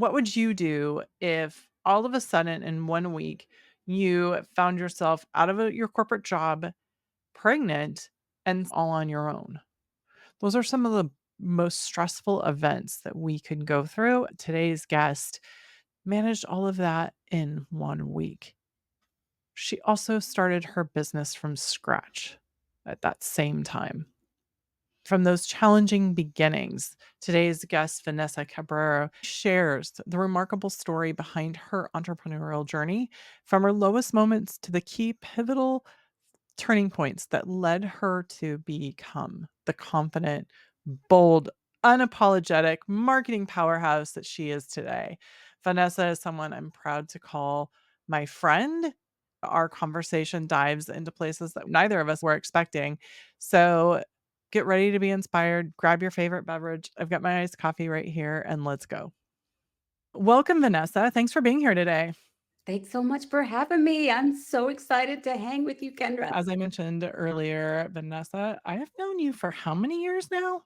What would you do if all of a sudden in 1 week you found yourself out of your corporate job, pregnant, and all on your own? Those are some of the most stressful events that we could go through. Today's guest managed all of that in 1 week. She also started her business from scratch at that same time. From those challenging beginnings, today's guest, Vanessa Cabrera, shares the remarkable story behind her entrepreneurial journey, from her lowest moments to the key pivotal turning points that led her to become the confident, bold, unapologetic marketing powerhouse that she is today. Vanessa is someone I'm proud to call my friend. Our conversation dives into places that neither of us were expecting. So get ready to be inspired. Grab your favorite beverage. I've got my iced coffee right here, and let's go. Welcome, Vanessa. Thanks for being here today. Thanks so much for having me. I'm so excited to hang with you, Kendra. As I mentioned earlier, Vanessa, I have known you for how many years now?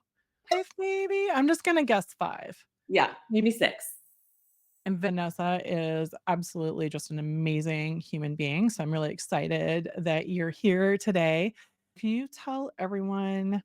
5 maybe? I'm just gonna guess 5. Yeah, maybe 6. And Vanessa is absolutely just an amazing human being, so I'm really excited that you're here today. Can you tell everyone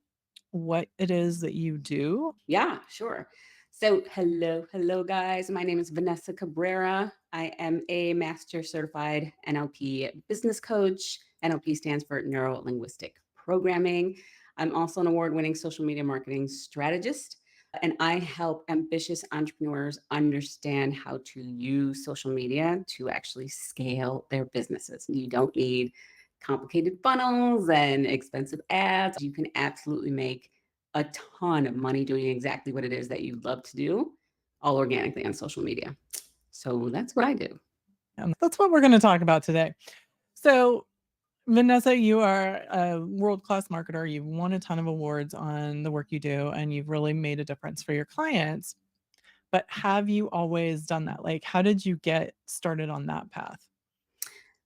what it is that you do? Yeah, sure. So, hello, guys. My name is Vanessa Cabrera. I am a master certified NLP business coach. NLP stands for Neuro-Linguistic Programming. I'm also an award winning social media marketing strategist, and I help ambitious entrepreneurs understand how to use social media to actually scale their businesses. You don't need complicated funnels and expensive ads. You can absolutely make a ton of money doing exactly what it is that you love to do, all organically on social media. So that's what I do. And that's what we're gonna talk about today. So, Vanessa, you are a world-class marketer. You've won a ton of awards on the work you do, and you've really made a difference for your clients. But have you always done that? Like, how did you get started on that path?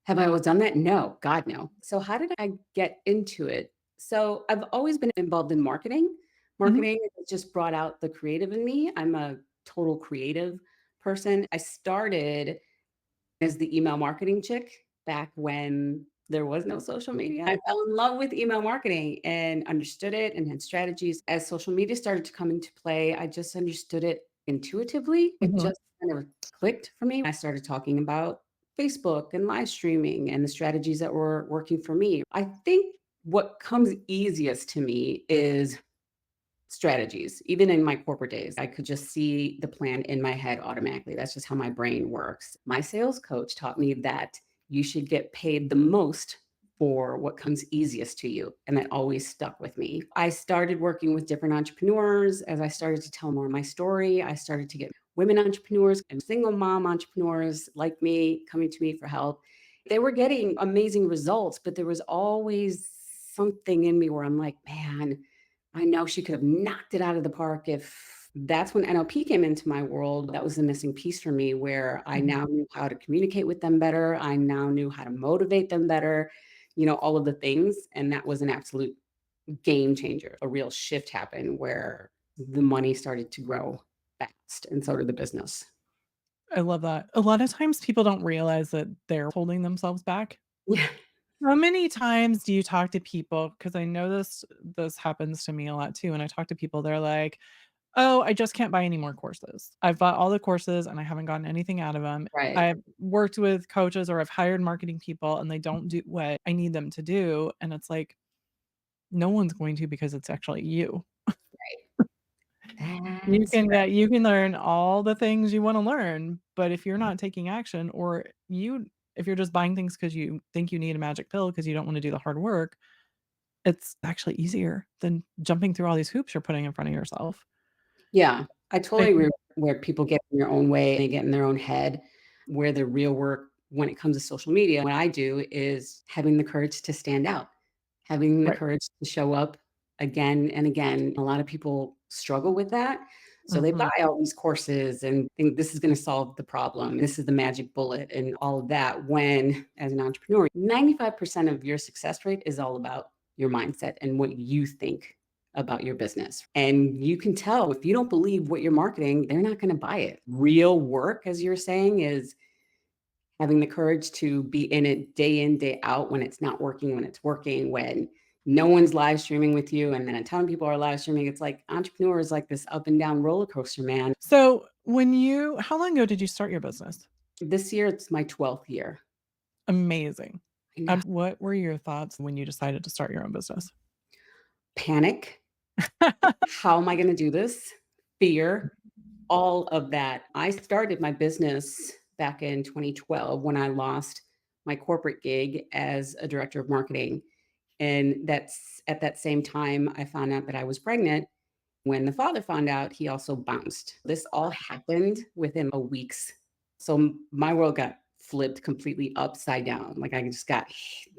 Have I always done that? No, God, no. So, how did I get into it? So, I've always been involved in marketing. Mhm. Marketing has just brought out the creative in me. I'm a total creative person. I started as the email marketing chick back when there was no social media. I fell in love with email marketing and understood it and had strategies. As social media started to come into play, I just understood it intuitively. It Mhm. just kind of clicked for me. I started talking about Facebook and live streaming and the strategies that were working for me. I think what comes easiest to me is strategies. Even in my corporate days, I could just see the plan in my head automatically. That's just how my brain works. My sales coach taught me that you should get paid the most for what comes easiest to you. And that always stuck with me. I started working with different entrepreneurs. As I started to tell more of my story, I started to get women entrepreneurs and single mom entrepreneurs like me coming to me for help. They were getting amazing results, but there was always something in me where I'm like, man, I know she could have knocked it out of the park if that's when NLP came into my world. That was the missing piece for me where I Mhm. now knew how to communicate with them better. I now knew how to motivate them better, all of the things. And that was an absolute game changer. A real shift happened where the money started to grow fast and so did the business. I love that. A lot of times people don't realize that they're holding themselves back. Yeah. How many times do you talk to people? Because I know this happens to me a lot too. When I talk to people, they're like, "Oh, I just can't buy any more courses. I've bought all the courses and I haven't gotten anything out of them. Right. I've worked with coaches or I've hired marketing people and they don't do what I need them to do." And it's like, no one's going to because it's actually you. That's You can learn all the things you wanna learn, but if you're not taking action or if you're just buying things because you think you need a magic pill because you don't wanna do the hard work, it's actually easier than jumping through all these hoops you're putting in front of yourself. Yeah, I I totally agree where people get in their own way, they get in their own head, where the real work when it comes to social media, what I do is having the courage to stand out, having the Right. courage to show up again and again. A lot of people struggle with that. So they buy Mhm. all these courses and think this is going to solve the problem. This is the magic bullet and all of that. When, as an entrepreneur, 95% of your success rate is all about your mindset and what you think about your business. And you can tell if you don't believe what you're marketing, they're not going to buy it. Real work, as you're saying, is having the courage to be in, day out when it's not working, when it's working, when no one's live streaming with you. And then a ton of people are live streaming. It's like entrepreneur is like this up and down roller coaster, man. So, how long ago did you start your business? This year, it's my 12th year. Amazing. I know. What were your thoughts when you decided to start your own business? Panic. How am I going to do this? Fear, all of that. I started my business back in 2012 when I lost my corporate gig as a director of marketing. And that's at that same time I found out that I was pregnant. When the father found out, he also bounced. This all happened within a week's. So my world got flipped completely upside down. Like I just got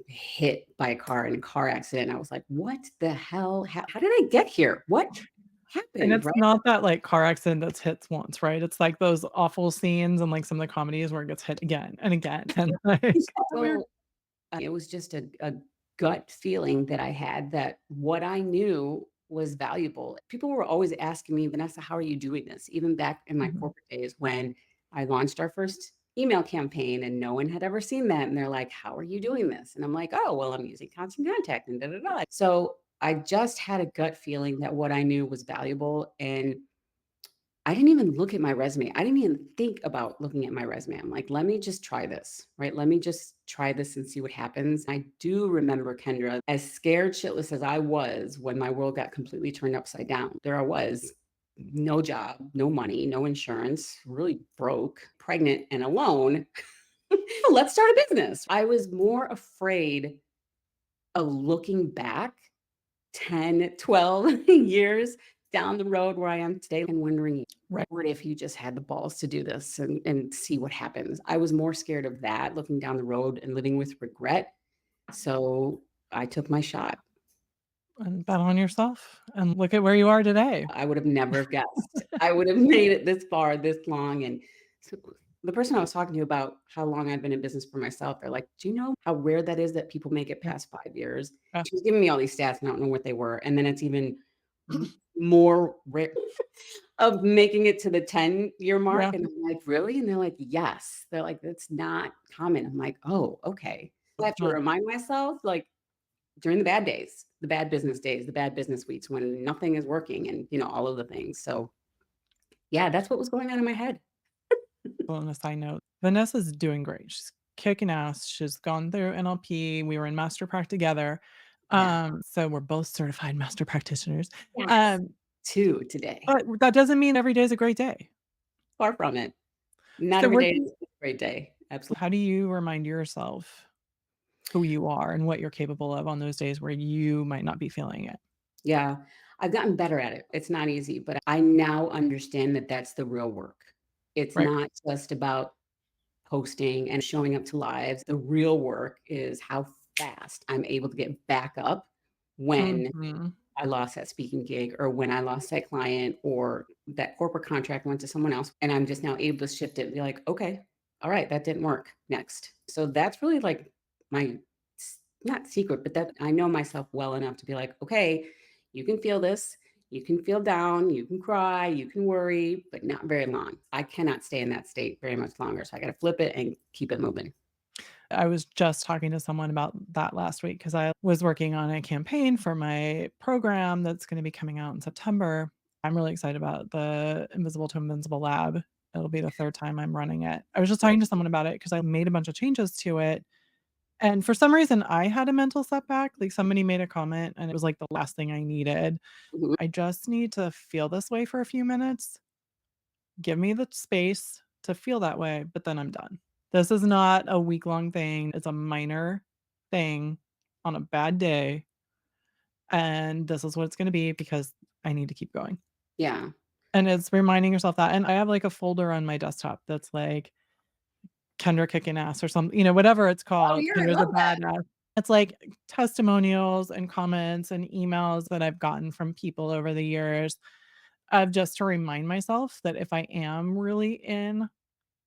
hit by a car in a car accident. I was like, what the hell? How did I get here? What And happened? it's Right. not that, like, car accident that's hits once, right? It's like those awful scenes in, like, some of the comedies where it gets hit again and again and, like, weird. So it was just a gut feeling that I had that what I knew was valuable. People were always asking me, Vanessa, how are you doing this? Even back in my Mhm. corporate days when I launched our first email campaign and no one had ever seen that. And they're like, how are you doing this? And I'm like, oh, well, I'm using constant contact and da da da. So I just had a gut feeling that what I knew was valuable. And I didn't even look at my resume. I didn't even think about looking at my resume. I'm like, let me just try this, right? Let me just try this and see what happens. I do remember, Kendra, as scared shitless as I was when my world got completely turned upside down. There I was, no job, no money, no insurance, really broke, pregnant, and alone. Let's start a business. I was more afraid of looking back 10, 12 years down the road where I am today and wondering, Right. what if you just had the balls to do this and see what happens? I was more scared of that, looking down the road and living with regret. So I took my shot. And bet on yourself, and look at where you are today. I would have never have guessed. I would have made it this far, this long. And so the person I was talking to about how long I've been in business for myself, they're like, do you know how rare that is that people make it Yeah. past 5 years? Yeah. She was giving me all these stats and I don't know what they were. And then it's even more rare of making it to the 10-year mark, Yeah. and I'm like, "Really?" And they're like, "Yes." They're like, "That's not common." I'm like, "Oh, okay." I have It's to not. remind myself, like, during the bad days, the bad business days, the bad business weeks when nothing is working and, all of the things. So, yeah, that's what was going on in my head. Well, on a side note, Vanessa's doing great. She's kicking ass. She's gone through NLP. We were in master prac together. Yeah. So we're both certified master practitioners. Yes. Um, 2 today. but that doesn't mean every day is a great day. Far from it. Not So every what day do is you a great day. Absolutely. how do you remind yourself who you are and what you're capable of on those days where you might not be feeling it? Yeah. I've gotten better at it. It's not easy, but I now understand that that's the real work. It's Right. not just about posting and showing up to lives. The real work is how fast I'm able to get back up when Mhm. I lost that speaking gig or when I lost that client or that corporate contract went to someone else. And I'm just now able to shift it and be like, okay, all right, that didn't work. Next. So that's really like my not secret, but that I know myself well enough to be like, okay, you can feel this. You can feel down, you can cry, you can worry, but not very long. I cannot stay in that state very much longer. So I got to flip it and keep it moving. I was just talking to someone about that last week because I was working on a campaign for my program that's gonna be coming out in September. I'm really excited about the Invisible to Invincible Lab. It'll be the 3rd time I'm running it. I was just talking to someone about it because I made a bunch of changes to it, and for some reason, I had a mental setback, like, somebody made a comment, and it was, like, the last thing I needed. Mhm. I just need to feel this way for a few minutes. Give me the space to feel that way, but then I'm done. This is not a week-long thing, it's a minor thing on a bad day, and this is what it's gonna be because I need to keep going. Yeah. And it's reminding yourself that, and I have, like, a folder on my desktop that's, like, Kendra kicking ass or whatever it's Oh, called, I Kendra's a love that. badass. It's, like, testimonials and comments and emails that I've gotten from people over the years of just to remind myself that if I am really in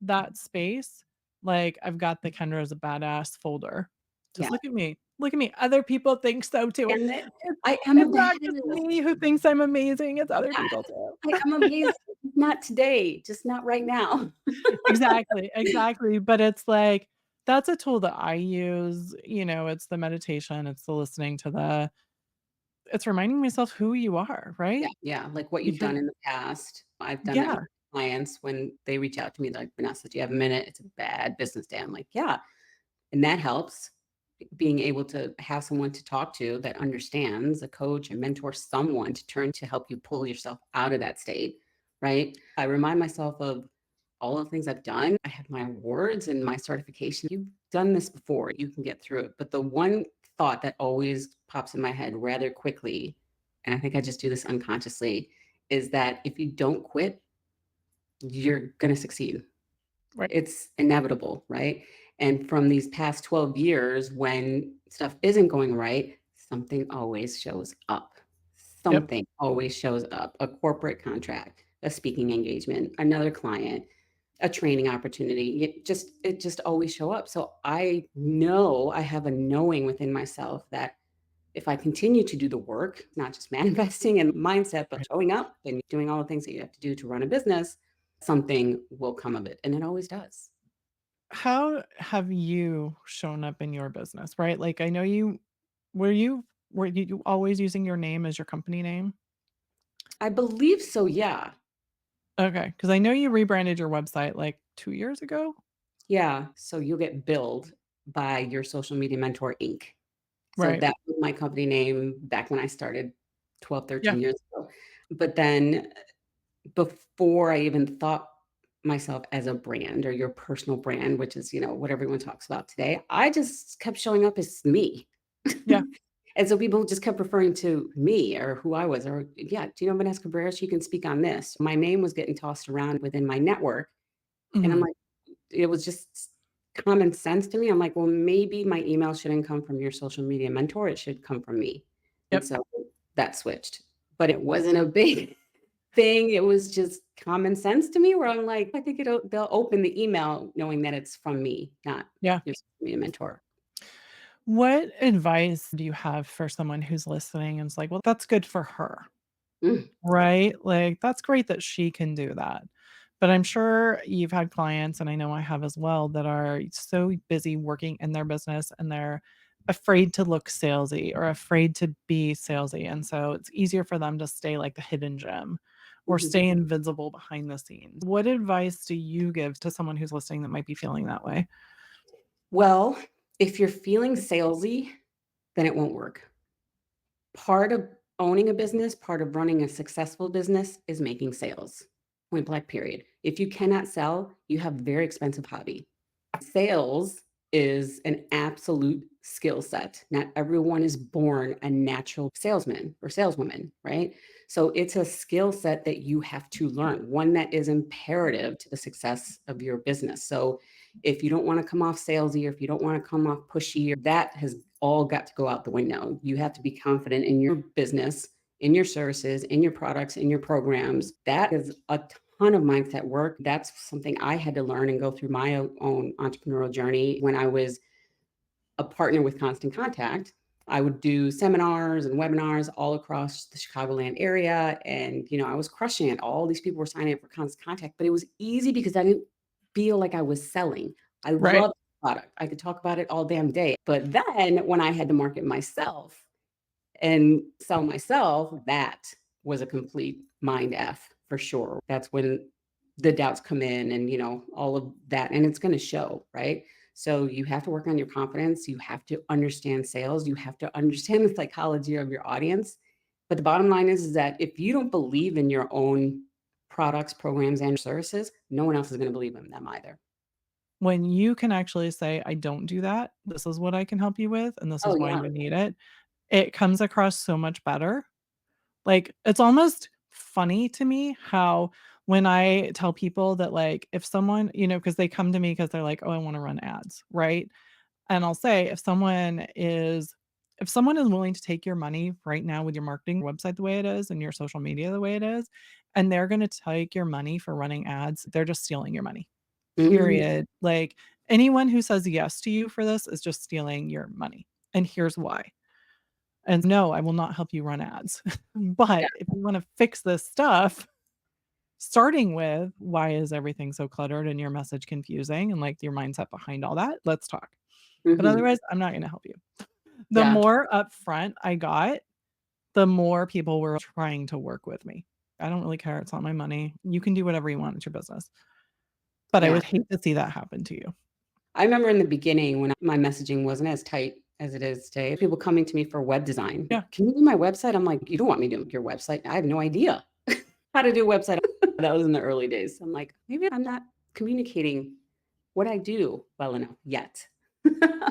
that space, like, I've got the Kendra is a badass folder. Just Yeah, look at me. Look at me. Other people think so too. and that It's I am a it's not just badass. me who thinks I'm amazing, it's other Yeah, people too. I am amazing. Not today, just not right now. Exactly, exactly, but it's like, that's a tool that I use, it's the meditation, it's the listening to it's reminding myself who you are, Yeah, right? yeah, like what you've You're done in the past. I've done that with Yeah, clients when they reach out to me like, "Vanessa, do you have a minute? It's a bad business day." I'm like, "Yeah." And that helps, being able to have someone to talk to that understands, a coach, a mentor, someone to turn to help you pull yourself out of that state, right? I remind myself of all the things I've done. I have my awards and my certification. You've done this before, you can get through it. But the one thought that always pops in my head rather quickly, and I think I just do this unconsciously, is that if you don't quit, you're going to succeed. right, It's inevitable, right? And from these past 12 years, when stuff isn't going right, something always shows up. yep, Something always shows up. A corporate contract, a speaking engagement, another client, a training opportunity. It just always show up. So I know I have a knowing within myself that if I continue to do the work, not just manifesting and mindset, but right. showing up and doing all the things that you have to do to run a business, something will come of it. And it always does. How have you shown up in your business, right? Like, I know were you always using your name as your company name? I believe so, yeah. Okay, because I know you rebranded your website, like, 2 years ago? Yeah. So you'll get billed by your social media mentor Inc. So Right. that was my company name back when I started 12, Yeah, 13 years ago. But then before I even thought myself as a brand or your personal brand, which is, what everyone talks about today, I just kept showing up as me. yeah, And so people just kept referring to me or who I was, or yeah, do you know Vanessa Cabrera? She can speak on this. My name was getting tossed around within my network. And I'm mhm, like, it was just common sense to me. I'm like, well, maybe my email shouldn't come from your social media mentor. It should come from me. And yep. so that switched. But it wasn't a big thing. It was just common sense to me where I'm like, I think they'll open the email knowing that it's from me, not Yeah. your social media mentor. What advice do you have for someone who's listening and it's like, "Well, that's good for her," Mm, right? Like, "That's great that she can do that." But I'm sure you've had clients, and I know I have as well, that are so busy working in their business, and they're afraid to look salesy or afraid to be salesy, and so it's easier for them to stay like the hidden gem or mhm. stay invisible behind the scenes. What advice do you give to someone who's listening that might be feeling that way? Well, if you're feeling salesy, then it won't work. Part of owning a business, part of running a successful business is making sales. Point blank, period. If you cannot sell, you have a very expensive hobby. Sales is an absolute skill set. Not everyone is born a natural salesman or saleswoman, right? So it's a skill set that you have to learn, one that is imperative to the success of your business. So if you don't want to come off salesy or if you don't want to come off pushy, that has all got to go out the window. You have to be confident in your business, in your services, in your products, in your programs. That is a ton of mindset work. That's something I had to learn and go through my own entrepreneurial journey when I was a partner with Constant Contact. I would do seminars and webinars all across the Chicagoland area. And, I was crushing it. All these people were signing up for Constant Contact, but it was easy because I didn't feel like I was selling. I Right. loved the product. I could talk about it all damn day. But then when I had to market myself, and sell myself, that was a complete mind F for sure. That's when the doubts come in and, all of that, and it's gonna show, right? So you have to work on your confidence, you have to understand sales, you have to understand the psychology of your audience. But the bottom line is that if you don't believe in your own products, programs, and services, no one else is gonna believe in them either. When you can actually say, "I don't do that. This is what I can help you with, and this Oh, is why yeah. you need it." It comes across so much better. Like, it's almost funny to me how when I tell people that, like, if someone, because they come to me because 'cause they're like, "Oh, I wanna run ads," right? And I'll say, if someone is willing to take your money right now with your marketing website the way it is and your social media the way it is, and they're gonna take your money for running ads, they're just stealing your money, Mhm. period. Like, Anyone who says yes to you for this is just stealing your money. And here's why. And no, I will not help you run ads. Yeah. But if you want to fix this stuff, starting with why is everything so cluttered and your message confusing and like your mindset behind all that, let's talk. But Mhm. otherwise, I'm not going to help you. The Yeah. more upfront I got, the more people were trying to work with me. I don't really care. It's not my money. You can do whatever you want. It's your business. But I Yeah. would hate to see that happen to you. I remember in the beginning when my messaging wasn't as tight as it is today, people coming to me for web design. Yeah. "Can you do my website?" I'm like, "You don't want me to do your website? I have no idea how to do a website." That was in the early days. I'm like, "Maybe I'm not communicating what I do well enough yet."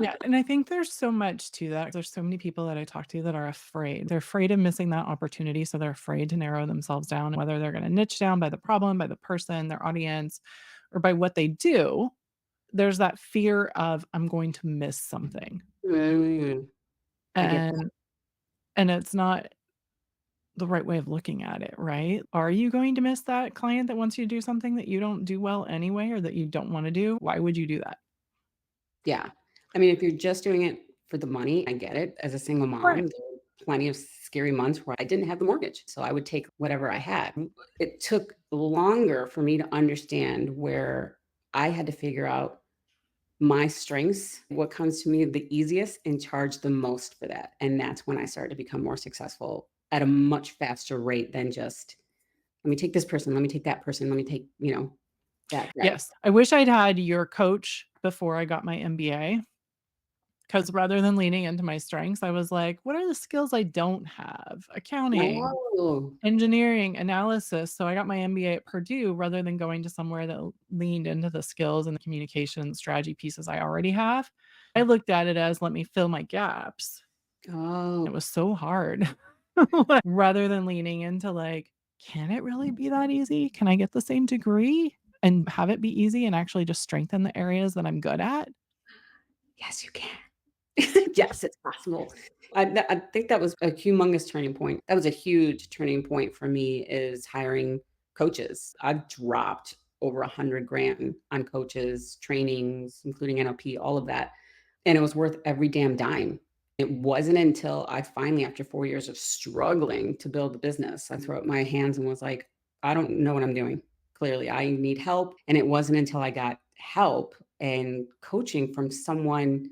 Yeah, and I think there's so much to that. There's so many people that I talk to that are afraid. They're afraid of missing that opportunity, so they're afraid to narrow themselves down, whether they're gonna niche down by the problem, by the person, their audience, or by what they do. There's that fear of, "I'm going to miss something," Mm, I get that. and it's not the right way of looking at it, right? Are you going to miss that client that wants you to do something that you don't do well anyway or that you don't wanna do? Why would you do that? Yeah. I mean, if you're just doing it for the money, I get it. As a single Right. mom, there were plenty of scary months where I didn't have the mortgage, so I would take whatever I had. It took longer for me to understand where I had to figure out my strengths, what comes to me the easiest, and charge the most for that. And that's when I started to become more successful at a much faster rate than just, let me take this person, let me take that person, let me take, that guy. Yes. I wish I'd had your coach before I got my MBA. 'Cause rather than leaning into my strengths, I was like, "What are the skills I don't have? Accounting, Oh, engineering, analysis." So I got my MBA at Purdue rather than going to somewhere that leaned into the skills and the communication strategy pieces I already have. I looked at it as, "Let me fill my gaps." oh, It was so hard. Rather than leaning into, like, "Can it really be that easy? Can I get the same degree and have it be easy and actually just strengthen the areas that I'm good at?" yes, you can. Yes, it's possible. I think that was a humongous turning point. That was a huge turning point for me is hiring coaches. I've dropped over 100 grand on coaches, trainings, including NLP, all of that, and it was worth every damn dime. It wasn't until I finally, after 4 years of struggling to build the business, I threw up my hands and was like, "I don't know what I'm doing. Clearly, I need help." And it wasn't until I got help and coaching from someone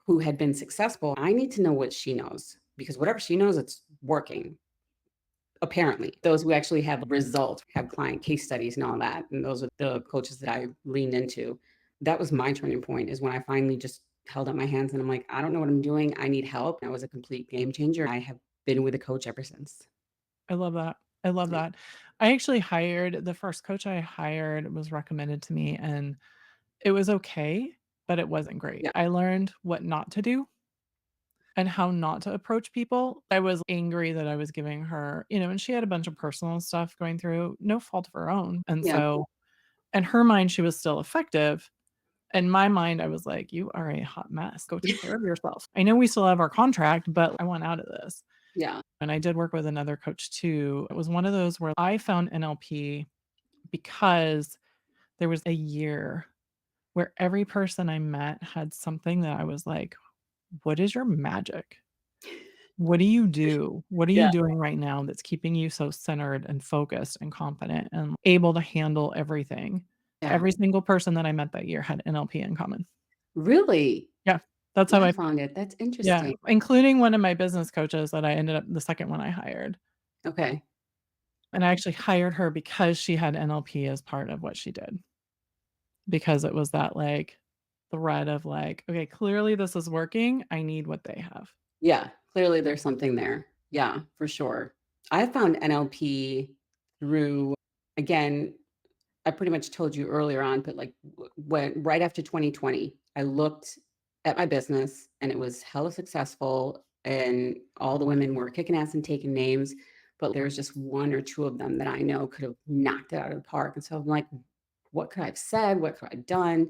who had been successful, I need to know what she knows because whatever she knows, it's working. Apparently, those who actually have results, have client case studies and all that. And those are the coaches that I leaned into. That was my turning point is when I finally just held up my hands and I'm like, I don't know what I'm doing. I need help. That was a complete game changer. I have been with a coach ever since. I love that. I love Yeah. that. I actually hired the first coach I hired was recommended to me, and it was okay, but it wasn't great. Yeah. I learned what not to do and how not to approach people. I was angry that I was giving her, and she had a bunch of personal stuff going through, no fault of her own. And Yeah. so, in her mind, she was still effective. In my mind, I was like, "You are a hot mess. Go take care of yourself. I know we still have our contract, but I want out of this." Yeah. And I did work with another coach too. It was one of those where I found NLP because there was a year where every person I met had something that I was like, "What is your magic? What do you do? What are you Yeah. doing right now that's keeping you so centered and focused and confident and able to handle everything?" Yeah. Every single person that I met that year had NLP in common. Really? Yeah, that's how You I found it. That's yeah, interesting. including one of my business coaches that I ended up the second one I hired. Okay. And I actually hired her because she had NLP as part of what she did, because it was that, like, thread of, like, "Okay, clearly this is working, I need what they have." Yeah, clearly there's something there. Yeah, for sure. I found NLP through, again, I pretty much told you earlier on, but like when right after 2020, I looked at my business and it was hella successful and all the women were kicking ass and taking names, but there was just one or two of them that I know could have knocked it out of the park. And so I'm like, what could I have said? What could I have done?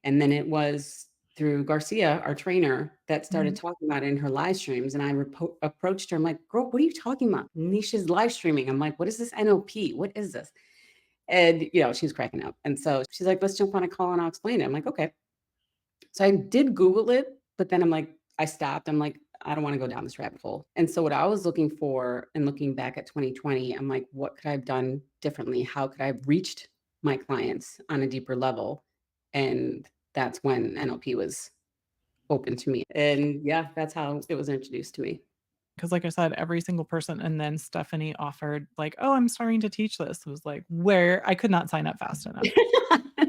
And then it was through Garcia, our trainer, that started Mhm. talking about it in her live streams. And I approached her. I'm like, girl, what are you talking about? Nisha's live streaming. I'm like, what is this NLP? What is this? And, she was cracking up. And so she's like, let's jump on a call and I'll explain it. I'm like, okay. So I did Google it, but then I'm like, I stopped. I'm like, I don't want to go down this rabbit hole. And so what I was looking for and looking back at 2020, I'm like, what could I have done differently? How could I have reached my clients on a deeper level? And that's when NLP was open to me. And yeah, that's how it was introduced to me. 'Cause like I said, every single person and then Stephanie offered like, "Oh, I'm starting to teach this." It was like, "Where?" I could not sign up fast enough.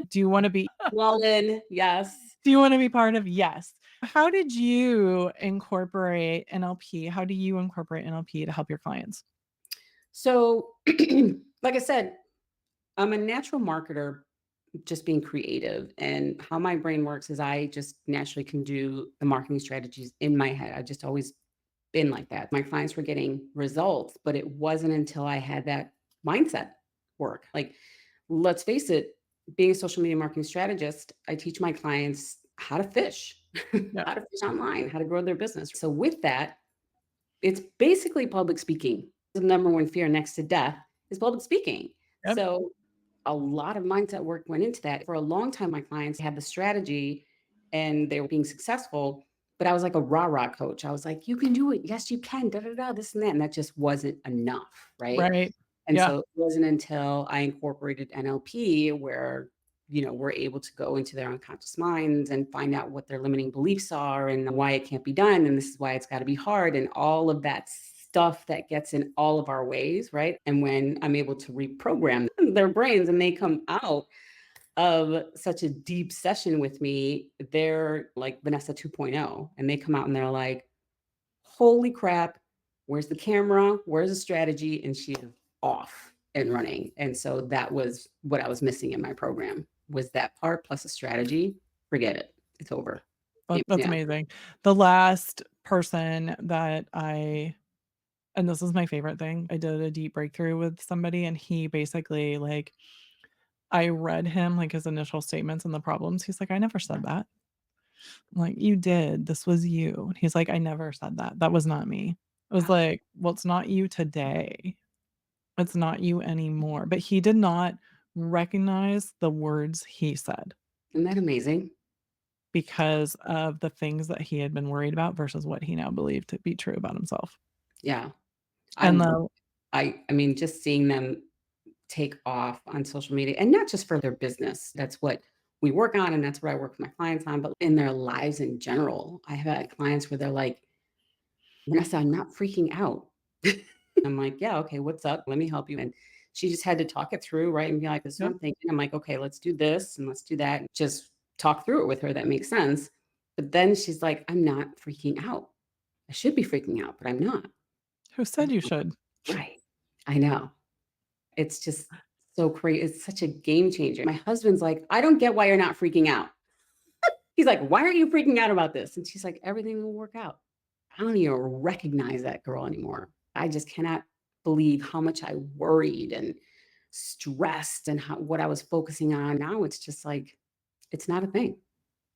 Do you wanna be Well, then, yes. do you wanna be part of? Yes. How did you incorporate NLP? How do you incorporate NLP to help your clients? So, like I said, I'm a natural marketer, just being creative. And how my brain works is I just naturally can do the marketing strategies in my head. I've just always been like that. My clients were getting results, but it wasn't until I had that mindset work. Like, let's face it, being a social media marketing strategist, I teach my clients how to fish, Yep, how to fish online, how to grow their business. So, with that, it's basically public speaking. The number one fear next to death is public speaking. yep, So a lot of mindset work went into that. For a long time, my clients had the strategy and they were being successful, but I was like a rah-rah coach. I was like, you can do it. Yes, you can. Da, da, da, this and that. And that just wasn't enough. Right. right. And Yeah. so it wasn't until I incorporated NLP where, we're able to go into their unconscious minds and find out what their limiting beliefs are and why it can't be done. And this is why it's got to be hard and all of that stuff that gets in all of our ways. Right. And when I'm able to reprogram their brains and they come out of such a deep session with me, they're like Vanessa 2.0, and they come out and they're like, holy crap, where's the camera? Where's the strategy? And she is off and running. And so that was what I was missing in my program was that part plus a strategy. Forget it. It's over. That's Yeah. amazing. The last person that and this is my favorite thing, I did a deep breakthrough with somebody, and he basically, like I read him, like, his initial statements and the problems. He's like, "I never said that." I'm like, "You did. This was you." And he's like, "I never said that. That was not me." I was Wow. like, "Well, it's not you today. It's not you anymore." But he did not recognize the words he said Isn't that amazing? because of the things that he had been worried about versus what he now believed to be true about himself. Yeah. I And love the I mean, just seeing them take off on social media and not just for their business. That's what we work on and that's what I work with my clients on, but in their lives in general. I have had clients where they're like, Vanessa, I'm not freaking out. I'm like, yeah, okay, what's up? Let me help you. And she just had to talk it through, right? And be like, this is what Yep. I'm thinking. I'm like, okay, let's do this and let's do that. And just talk through it with her. That makes sense. But then she's like, I'm not freaking out. I should be freaking out, but I'm not. Who said you should? Right. I know. It's just so crazy. It's such a game changer. My husband's like, "I don't get why you're not freaking out." He's like, "Why aren't you freaking out about this?" And she's like, "Everything will work out." I don't even recognize that girl anymore. I just cannot believe how much I worried and stressed and what I was focusing on. Now it's just like, it's not a thing.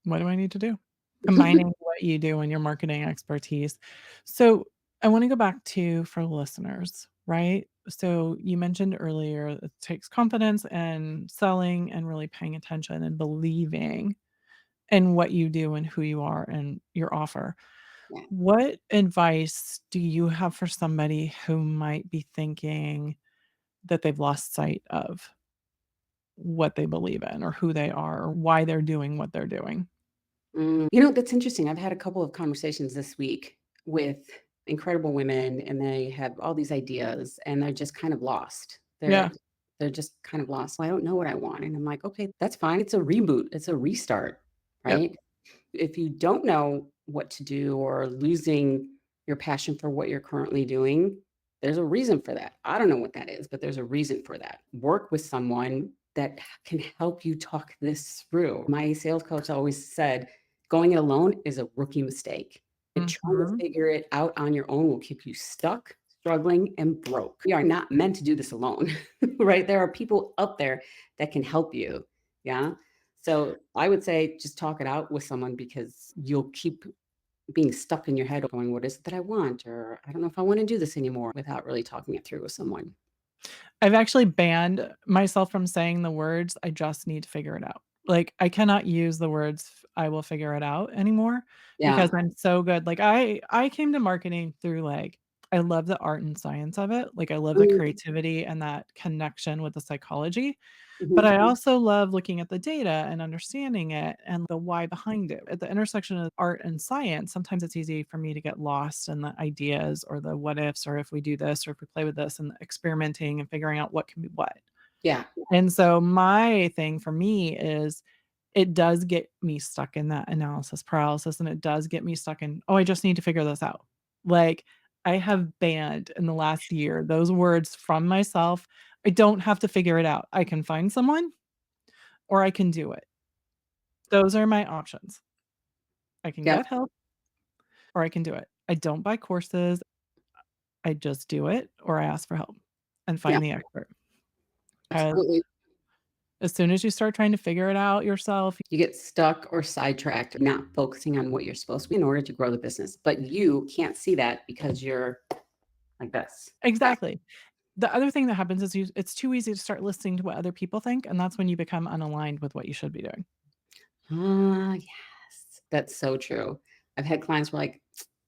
What do I need to do? Combining what you do and your marketing expertise. So, I wanna go back to for listeners, right? So, you mentioned earlier it takes confidence and selling and really paying attention and believing in what you do and who you are and your offer. Yeah. What advice do you have for somebody who might be thinking that they've lost sight of what they believe in or who they are or why they're doing what they're doing? That's interesting. I've had a couple of conversations this week with incredible women, and they have all these ideas, and they're just kind of lost. Yeah. They're just kind of lost. "Well, I don't know what I want, and I'm like, okay, that's fine. It's a reboot. It's a restart, Yep. right? If you don't know what to do or losing your passion for what you're currently doing, there's a reason for that. I don't know what that is, but there's a reason for that. Work with someone that can help you talk this through. My sales coach always said, going it alone is a rookie mistake. And trying to Mhm. figure it out on your own will keep you stuck, struggling, and broke. We are not meant to do this alone, right? There are people out there that can help you. Yeah. So I would say just talk it out with someone because you'll keep being stuck in your head going, what is it that I want? Or I don't know if I want to do this anymore without really talking it through with someone. I've actually banned myself from saying the words, "I just need to figure it out." Like, I cannot use the words "I will figure it out" anymore because Yeah. I'm so good. Like, I came to marketing through, like, I love the art and science of it. Like, I love the Mm, creativity and that connection with the psychology, but mhm. I also love looking at the data and understanding it and the why behind it. At the intersection of art and science, sometimes it's easy for me to get lost in the ideas or the what ifs or if we do this or if we play with this and experimenting and figuring out what can be what. Yeah. And so my thing for me is it does get me stuck in that analysis paralysis, and it does get me stuck in, "Oh, I just need to figure this out." Like, I have banned in the last year those words from myself. I don't have to figure it out. I can find someone or I can do it. Those are my options. I can Yep. get help or I can do it. I don't buy courses. I just do it or I ask for help and Yeah. find the expert. 'Cause Absolutely. as soon as you start trying to figure it out yourself. You get stuck or sidetracked, not focusing on what you're supposed to be in order to grow the business. But you can't see that because you're like this. Exactly. The other thing that happens is it's too easy to start listening to what other people think, and that's when you become unaligned with what you should be doing. Ah, yes. That's so true. I've had clients who are like,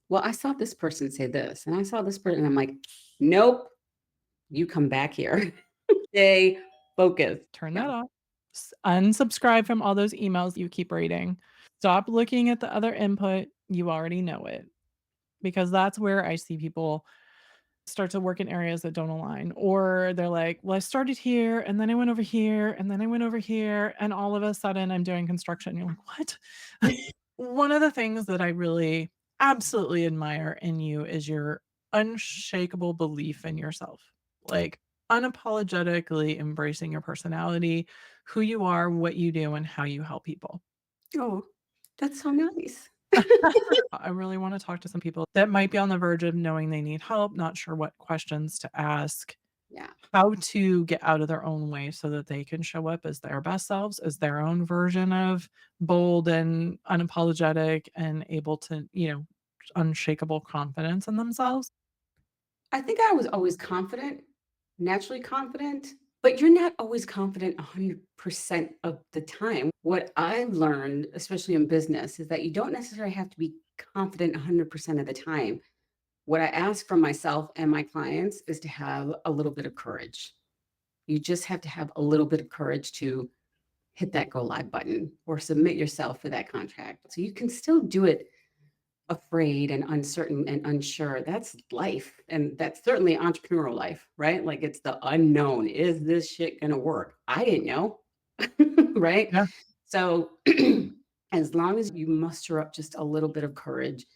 well, I saw this person say this, and I saw this person. And I'm like, nope, you come back here. Stay focused. Turn Yeah. that off. Unsubscribe from all those emails you keep reading. Stop looking at the other input. You already know it, because that's where I see people start to work in areas that don't align, or they're like, "Well, I started here, and then I went over here, and then I went over here, and all of a sudden I'm doing construction." You're like, "What?" One of the things that I really absolutely admire in you is your unshakable belief in yourself. Like, unapologetically embracing your personality, who you are, what you do, and how you help people. Oh, that's so nice. I really wanna talk to some people that might be on the verge of knowing they need help, not sure what questions to ask, Yeah. how to get out of their own way so that they can show up as their best selves, as their own version of bold and unapologetic and able to, unshakable confidence in themselves. I think I was always confident, naturally confident, but you're not always confident 100% of the time. What I've learned, especially in business, is that you don't necessarily have to be confident 100% of the time. What I ask from myself and my clients is to have a little bit of courage. You just have to have a little bit of courage to hit that go live button or submit yourself for that contract. So you can still do it afraid and uncertain and unsure. That's life. And that's certainly entrepreneurial life, right? Like it's the unknown. Is this shit going to work? I didn't know. Right. Yeah, So as long as you muster up just a little bit of courage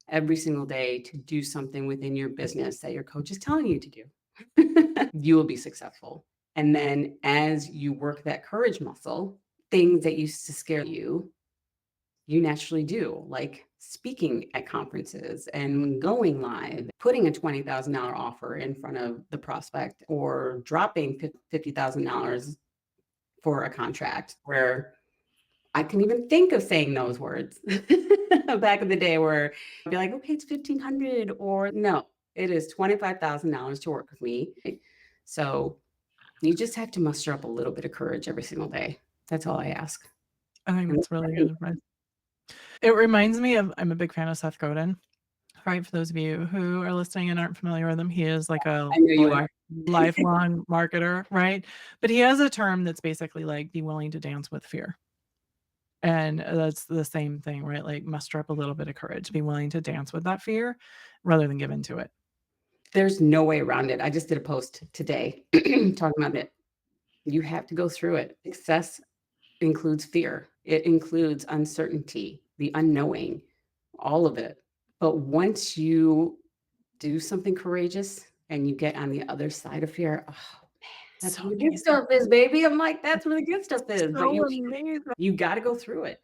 every single day to do something within your business that your coach is telling you to do, you will be successful. And then as you work that courage muscle, things that used to scare you naturally do, like speaking at conferences and going live, putting a $20,000 offer in front of the prospect or dropping $50,000 for a contract where I can even think of saying those words back in the day where I'd be like, okay, it's 1,500 or no, it is $25,000 to work with me. So you just have to muster up a little bit of courage every single day. That's all I ask. I think And that's really good advice. It reminds me of, I'm a big fan of Seth Godin, right? For those of you who are listening and aren't familiar with him, he is like a I know you life are. lifelong marketer, right? But he has a term that's basically like, "Be willing to dance with fear." And that's the same thing, right? Like, muster up a little bit of courage, be willing to dance with that fear rather than give into it. There's no way around it. I just did a post today talking about it. You have to go through it. Success includes fear. It includes uncertainty, the unknowing, all of it. But once you do something courageous and you get on the other side of fear, oh, that's So where the good amazing. stuff is, baby. I'm like, that's It's where the good stuff is. But so amazing. you got to go through it.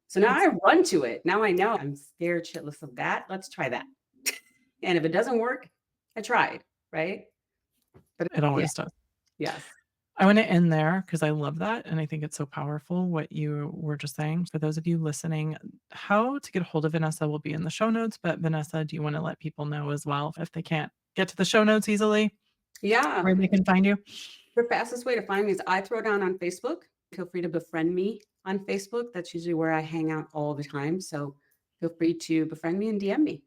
So now It's I run to it. Now I know I'm scared shitless of that. Let's try that. And if it doesn't work, I tried, right? But it yeah, always does. yes. I wanna end there because I love that, and I think it's so powerful what you were just saying. For those of you listening, how to get a hold of Vanessa will be in the show notes, but Vanessa, do you wanna let people know as well if they can't get to the show notes easily, Yeah. where they can find you? The fastest way to find me is I throw down on Facebook. Feel free to befriend me on Facebook. That's usually where I hang out all the time. So feel free to befriend me and DM me.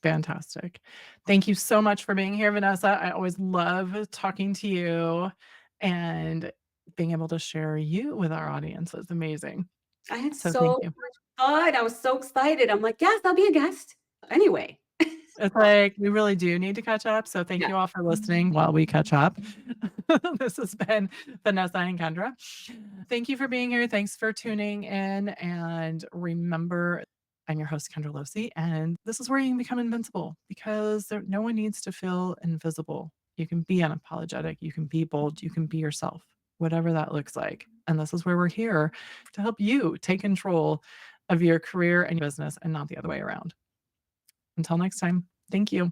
Fantastic. Thank you so much for being here, Vanessa. I always love talking to you, and being able to share you with our audience is amazing. I had So thank so you. much fun. I was so excited. I'm like, yes, I'll be a guest. Anyway, It's like, we really do need to catch up, so thank yeah, you all for listening while we catch up. This has been Vanessa and Kendra. Thank you for being here, thanks for tuning in, and remember, I'm your host, Kendra Losi, and this is where you can become invincible because no one needs to feel invisible. You can be unapologetic, you can be bold, you can be yourself, whatever that looks like, and this is where we're here to help you take control of your career and your business and not the other way around. Until next time, thank you.